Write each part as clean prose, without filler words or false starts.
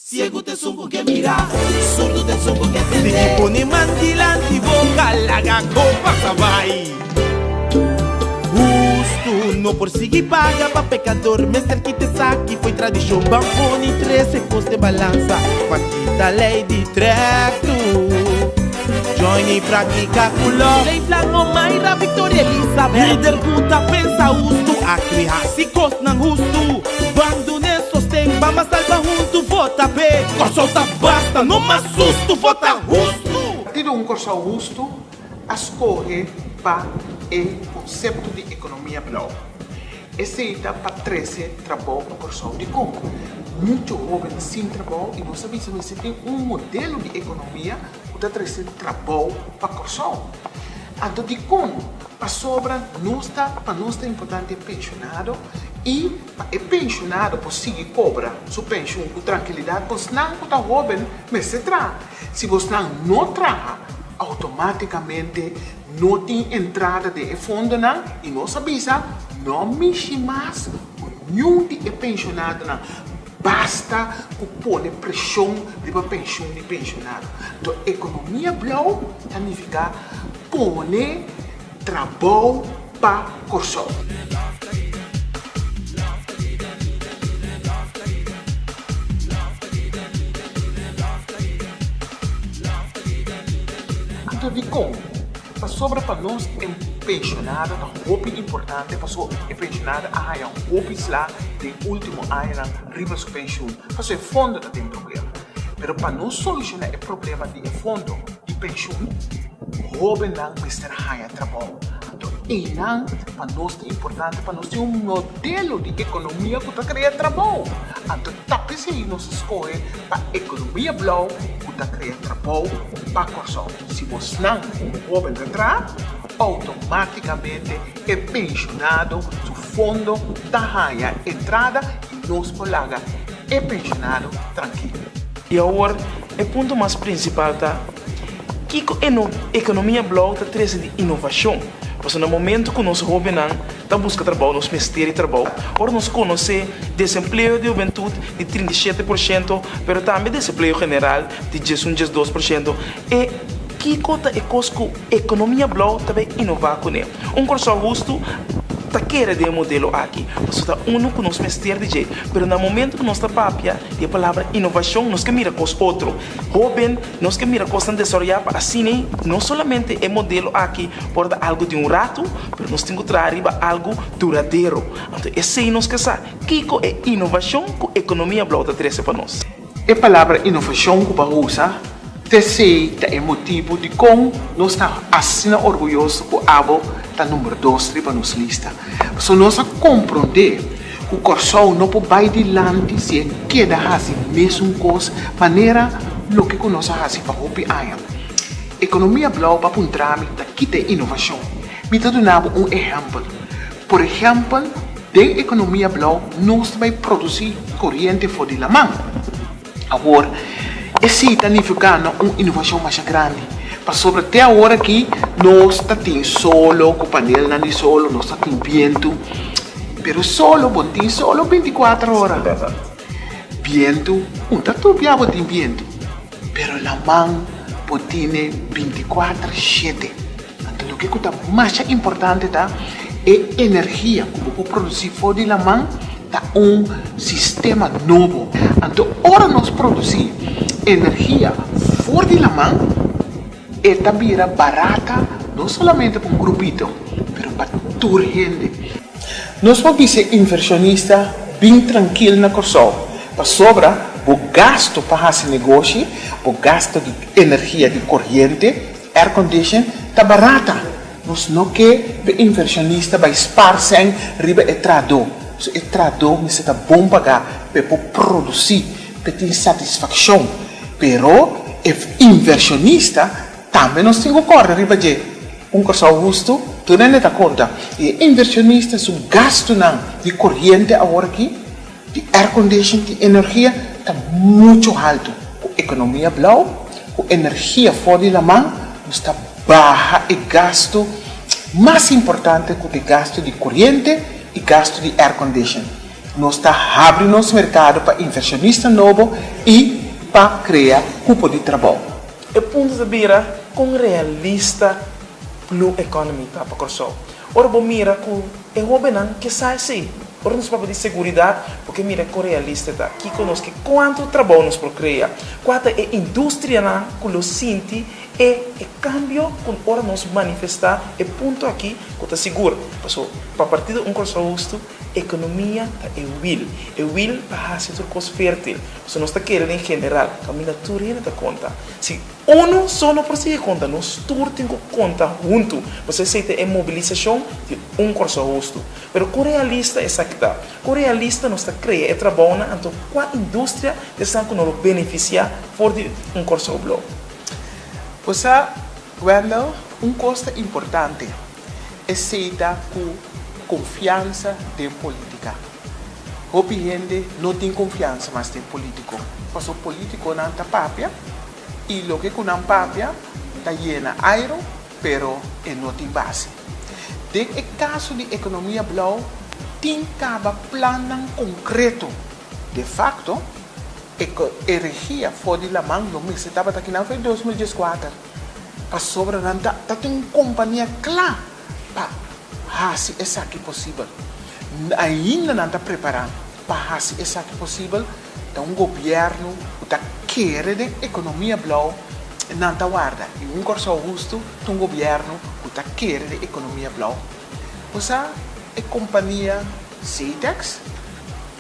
Ciego te son que mira, sordo te son que Si entender. pone mantilanti boca laga copa sabai. Justo, no por seguir paga pa pecador, mestre que te saque foi tradição bamboni 13 de balança, quantita lei de tracto. Johnny pratica culo, lei flango mai ra Victoria Elizabeth. Líder puta pensa justo, a criar se costa não justo. Bando ne sostém, vamos salvar junto, vota bem. Corsolta basta, não mais susto, vota justo. Tido um corso justo, escolhe para o conceito de economia blau. Esse é para 13 trabalho no corso de Congo. Muito jovem sem trabalho e não sabe se você tem um modelo de economia para 13 trabalho para corso. Então, de Congo, para sobra, não está importante pensionado e o pensionado pode seguir cobra sua pensão com tranquilidade, pois não está jovem, mas se traz. Se você não traz, automaticamente não tem entrada de fundo não, e não sabe não mexe mais nenhum de pensionado não. Basta pôr pressão de pensão de pensionado. Então, economia blau significa pôr trabalho para corso. Então, de como? Para sobra para nós pensionados, é muito importante para o pensionado a um pouco lá de último ano riba sua pensão. Para o fundo não tem problema. Mas para nós solucionar o problema de fundo de pensão, jovem não precisa ter trabalho. Então, para nós é importante para nós ter um modelo de economia que cria trabalho. Então, tá se nós escolhe para economia blau que cria trabalho para corso. Se você não jovem entrar, automaticamente é pensionado, o fundo da entrada e nós polaga é pensionado tranquilo. E agora, o ponto mais principal tá que a economia blau está trazendo de inovação. Porque no momento que nós jovens está buscando trabalho, nós ministérios de trabalho, agora nós conhecemos desemprego de juventude de 37%, mas também desemprego general de 12%. E que cota é que a economia blau também inovar com ele. Um curso justo está querendo de modelo aqui, porque está uno que nós ministérios de jeito, mas no momento que nós está papia de palavra inovação, nós que mira com outro. Jovem, nós que mira com desenvolver para assim, não somente é modelo aqui por algo de rato, mas nós temos que trazer algo duradouro. Então, esse aí nós que sabe, que é inovação que a economia blau está trazendo para nós. A palavra inovação que você usa, é motivo de como nós estamos assim orgulhosos que a abo está número 2 para nossa lista. So nós compreender que o corso não pode ir adiante se queda assim mesmo coisa, maneira lo que nós fazemos para o PIA. Economia blau para um trâmite que tem inovação. Me estou dando um exemplo. Por exemplo, da economia blau, nós vamos produzir corrente fora da mão. Agora, esse significa uma inovação mais grande. Para sobre até agora aqui, nós temos solo, com painel de solo, nós temos vento. Mas solo, bom, tem solo 24 horas. Vento, tu piabo tem vento. Mas a mão pode ter 24/7. Então, o que é mais importante é a energia que pode produzir fora da mão. Tá sistema novo. Então, ora nós produzir energia fora da mão, é também barata, não somente para um grupito, mas para toda a gente. Nós podemos ser inversionistas bem tranquilos na corso. Para sobra, o gasto para fazer negócio, o gasto de energia de corrente, air condition, está barata. Nós não queremos que o inversionista vai spar sem riba e trador. O trador necessita bom pagar para produzir, para ter satisfação. Pero o inversionista também nós temos que correr de um curso justo, tu não dá conta. E o inversionista, o gasto de corrente agora aqui, de air conditioning, de energia, está muito alto. Com economia blau, com energia fora da mão, está baixa o gasto mais importante que o gasto de corrente e gasto de air conditioning. Nós está abrindo nosso mercado para inversionista novo e para criar grupo de trabalho. É ponto de mira com realista no economia tá para corso. Ora bom mira com é hobenan que sai sim. Ora nos papo de segurança, porque mira com realista tá. Que conosco quanto trabalho nos por criar. Quanto é indústria na com lo sinti é cambio com ora nos manifestar é ponto aqui que tá seguro. Passou para partir de corso justo economia é will para fazer coisa fértil. Se nós está querendo em geral, caminha tudo e não conta. Se uno só não precisa conta, nós todos temos conta junto. Você aceita a mobilização de corso justo. Mas com realista é exacta. Com realista nós está criando trabalho, então qual indústria está que nos beneficia por de corso bloco. Você, Wendell, coisa importante é aceitar que confiança de política. Hope gente não tem confiança mais em político. Porque o político não está papia e o que não papia está llena aero, pero não tem base. De caso de economia blue, tem cada plano concreto. De facto, energia fora de la mão, não me estava aqui na 2014. Para sobre não está tem uma companhia clara para fazer isso que possível. Ainda não está preparado para fazer isso que possível. Então, um governo que quer a economia blue não está guarda. E corso justo, um governo que quer a economia blue. Você é companhia CITEX,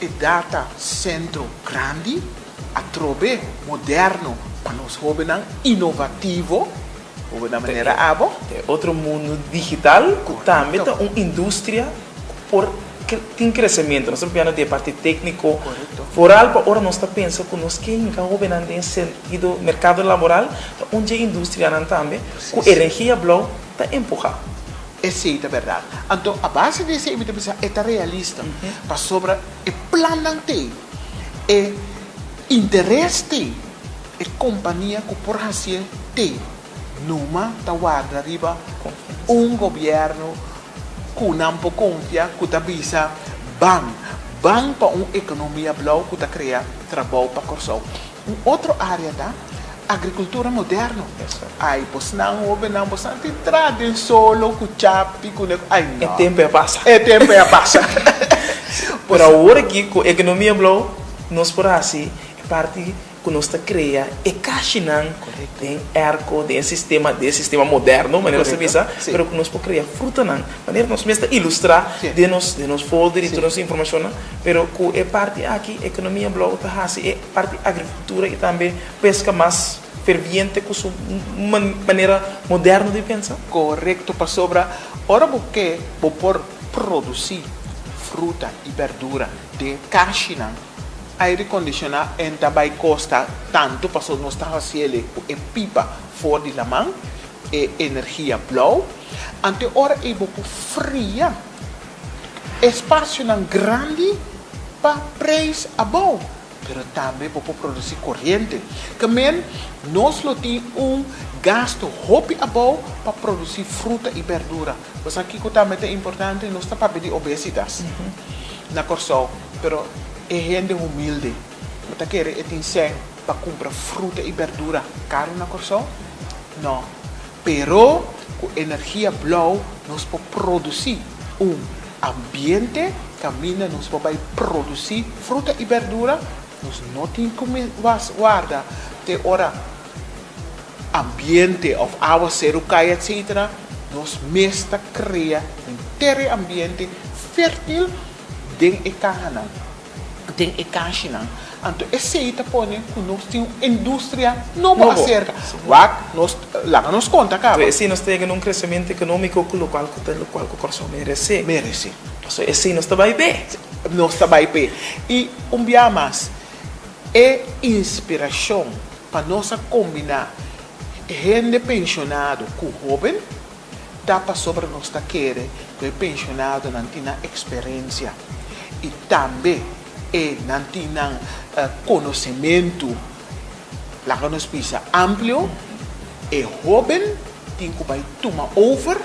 é data centro grande, a trobe moderno para nós jovens inovativo. De maneira abo. Outro mundo digital, também tem uma indústria que tem crescimento. Nós estamos pensando de parte técnico, foral, para agora nós estamos pensando que nós queremos que em sentido mercado laboral, onde a indústria também, com energia blue, está empurrada. É sim, é verdade. Então, a base desse é realista, para sobre o plano tem, é interesse tem, é companhia que por fazer tem. Numa guarda arriba governo que não pode confiar, que está bisa ban para uma economia blue que está criando trabalho para corso. Outra área da agricultura moderna. Aí, pois não tem trade solo, com chapi, com ai não. É tempo é passa. Por agora que com a economia blue nós por assim parte que nós está criando é caixinão tem arco de sistema moderno maneira de serviço, pero que nós podemos criar fruta não maneira nós mesmo ilustrar de nos folder e toda essa informação, pero que é parte aqui economia blue tá assim é parte agricultura e também pesca mais ferviente com sua maneira moderna de pensar. Correto, para sobra ora porque por produzir fruta e verdura de caixinão aire condicionado também custa tanto para nós estar fazendo e pipa fora de la mão e energia blue ante ora é pouco fria espaço não grande para preço a bom pero também para produzir corrente também nós temos gasto hobby a bom para produzir fruta e verdura mas aqui também é importante nós está para pedir obesidade na corso pero é gente humilde. Você quer tem para comprar fruta e verdura caro na corso? Não. Pero com energia blue nós podemos produzir ambiente caminha nós podemos produzir fruta e verdura nós não temos como guarda de hora ambiente of água zero cai etc. Nós mesmo cria um ambiente fértil dentro de casa tem e caixinha. Então, esse aí põe que nós temos indústria nova cerca. Lá nos conta, cara. Esse nós temos um crescimento econômico que o qual o corso merece. Merece. Então, esse nós está bem. Nós está bem. E dia mais é inspiração para nós combinar gente pensionado com jovem, dá para sobre nós querer que o pensionado não tenha experiência e também não tenha conhecimento lá que nós pisa amplo e jovem tem que vai tomar over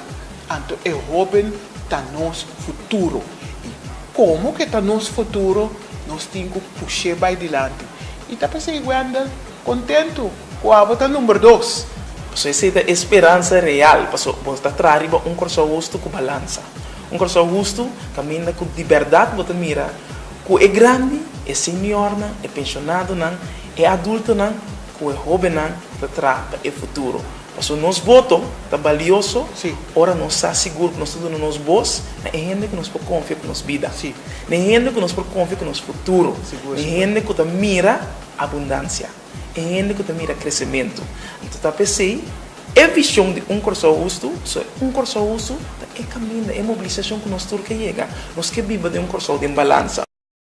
então é jovem está nosso futuro e como que está nosso futuro nós temos que puxar para adiante e está pensando Wendell contento. O abo tá número 2. Então, essa é a esperança real. Você está trazendo um coração justo com balança. Um coração justo caminha com liberdade, você mira. Que é grande, é senhor, é pensionado, é adulto, que é jovem, que trata é futuro. Mas o nosso voto está valioso, ora nós está seguro que nós estamos dando nos voz, é gente que nos pode confiar com nossa vida, é gente que nos pode confiar com nosso futuro, é gente que mira abundância, é gente que mira crescimento. Então, pensei, é visão de um coração justo, um coração justo é caminho, é mobilização que nós temos que chegar, nós que vivemos de um coração de balança.